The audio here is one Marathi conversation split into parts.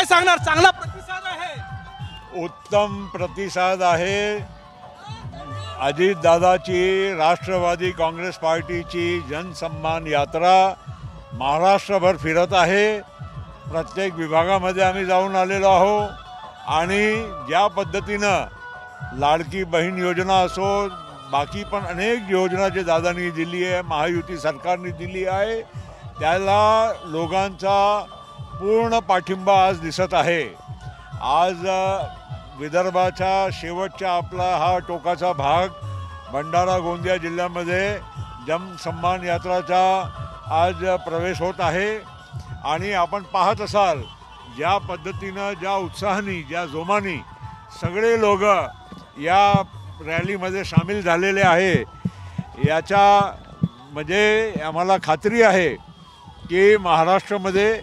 काय सांगणार? चांगला प्रतिसाद आहे. उत्तम प्रतिसाद आहे. अजितदादाची राष्ट्रवादी काँग्रेस पार्टीची जनसन्मान यात्रा महाराष्ट्रभर फिरत आहे. प्रत्येक विभागामध्ये आम्ही जाऊन आलेलो आहोत आणि ज्या पद्धतीनं लाडकी बहीण योजना असो, बाकी पण अनेक योजना जे दादांनी दिली आहे, महायुती सरकारने दिली आहे, त्याला लोकांचा पूर्ण पाठिंबा आज दिसत आहे. आज विदर्भाच्या शेवटच्या आपला हा टोकाचा भाग भंडारा गोंदिया जिल्ह्यामध्ये जनसन्मान यात्राचा आज प्रवेश होत आहे. आणि आपण पाहत असाल ज्या पद्धतीनं, ज्या उत्साहाने, ज्या जोमाने सगळे लोक या रॅलीमध्ये सामील झालेले आहे, याच्या म्हणजे आम्हाला खात्री आहे की महाराष्ट्रामध्ये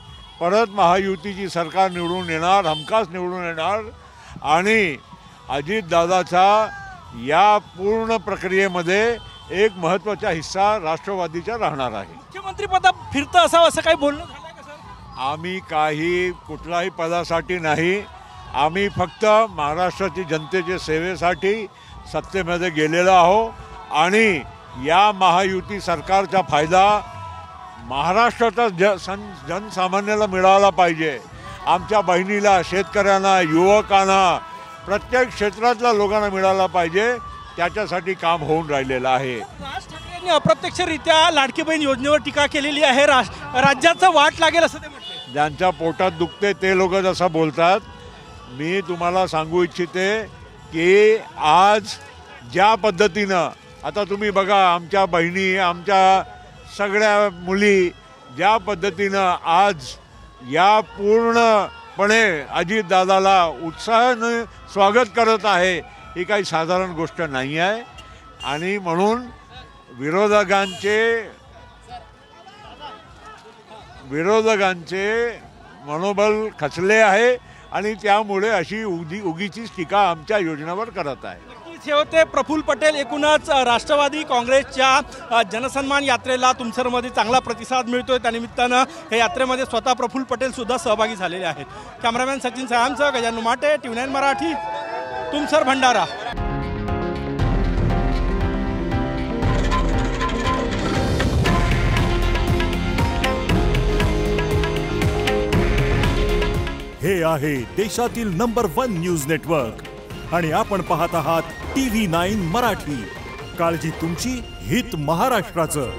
परत महायुतीची सरकार निवडून येणार, हमखास निवडून येणार. आणि अजितदादाचा या पूर्ण प्रक्रियेमध्ये एक महत्त्वाचा हिस्सा राष्ट्रवादीचा राहणार आहे. मुख्यमंत्री पदा फिरतं असावं असं काही बोलणं झालं का सर? आम्ही कुठल्याही पदासाठी नाही, आम्ही फक्त महाराष्ट्राची जनतेच्या सेवेसाठी सत्तेमध्ये गेलेलो आहोत. आणि या महायुती सरकारचा फायदा महाराष्ट्राचा जनसामान्याला मिळाला पाहिजे. आमच्या बहिणीला, शेतकऱ्यांना, युवकांना, प्रत्येक क्षेत्रातल्या लोकांना मिळाला पाहिजे. त्याच्यासाठी काम होऊन राहिलेलं आहे. राज ठाकरेंनी अप्रत्यक्षरित्या लाडकी बहीण योजनेवर टीका केलेली आहे. राज्याचं वाट लागेल असं ते म्हटले. ज्यांच्या पोटात दुखते ते लोक जसं बोलतात. मी तुम्हाला सांगू इच्छिते की आज ज्या पद्धतीनं आता तुम्ही बघा, आमच्या बहिणी, आमच्या सगळ्या मुली ज्या पद्धतीनं आज या पूर्णपणे अजितदादाला उत्साहाने स्वागत करत आहे, ही काही साधारण गोष्ट नाही आहे. आणि म्हणून विरोधकांचे मनोबल खचले आहे आणि त्यामुळे अशी उगीचीच टीका आमच्या योजनेवर करत आहे. हे होते प्रफुल्ल पटेल. एकूणच राष्ट्रवादी काँग्रेसच्या जनसन्मान यात्रेला तुमसरमध्ये चांगला प्रतिसाद मिळतोय. त्यानिमित्तानं या यात्रेमध्ये स्वतः प्रफुल्ल पटेल सुद्धा सहभागी झालेले आहेत. कॅमेरामॅन सचिन सायांसह गजानन माटे, TV9 मराठी, तुमसर, भंडारा. हे आहे देशातील नंबर 1 न्यूज नेटवर्क आणि आपण पाहत आहात TV9 मराठी. काळजी तुमची, हित महाराष्ट्राचं.